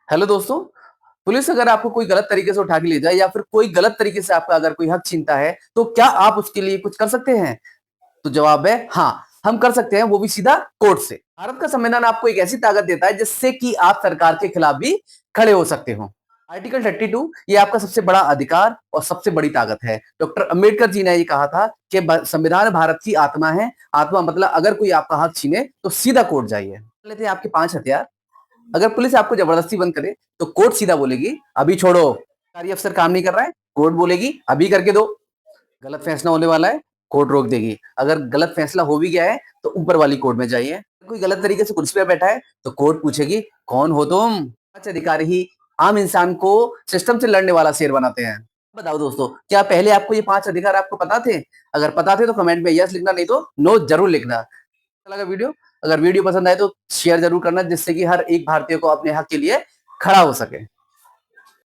Hello दोस्तों। Police अगर आपको कोई गलत तरीके से उठा के ले जाए या फिर कोई गलत तरीके से आपका अगर कोई हक छीनता है तो क्या आप उसके लिए कुछ कर सकते हैं? तो जवाब है हाँ, हम कर सकते हैं, वो भी सीधा कोर्ट से। भारत का संविधान आपको एक ऐसी ताकत देता है जिससे कि आप सरकार के खिलाफ भी खड़े हो सकते हो। आर्टिकल 32 ये आपका सबसे बड़ा अधिकार और सबसे बड़ी ताकत है। डॉक्टर अंबेडकर जी ने ये कहा था कि संविधान भारत की आत्मा है। आत्मा मतलब अगर कोई आपका हक छीने तो सीधा कोर्ट जाइए। लेते हैं आपके 5 हथियार। अगर पुलिस आपको जबरदस्ती बंद करे तो कोर्ट सीधा बोलेगी अभी छोड़ो। सरकारी अफसर काम नहीं कर रहा है, कोर्ट बोलेगी अभी करके दो। गलत फैसला होने वाला है, कोर्ट रोक देगी। अगर गलत फैसला हो भी गया है तो ऊपर वाली कोर्ट में जाइए। कोई गलत तरीके से कुर्सी पे बैठा है तो कोर्ट पूछेगी कौन हो तुम। सच अधिकार ही आम इंसान को सिस्टम से लड़ने वाला शेर बनाते हैं। बताओ दोस्तों, क्या पहले आपको ये 5 अधिकार आपको पता थे? अगर पता थे तो कमेंट में यस लिखना, नहीं तो नो जरूर लिखना। अच्छा लगा वीडियो? अगर वीडियो पसंद आए तो शेयर जरूर करना, जिससे कि हर एक भारतीय को अपने हक के लिए खड़ा हो सके।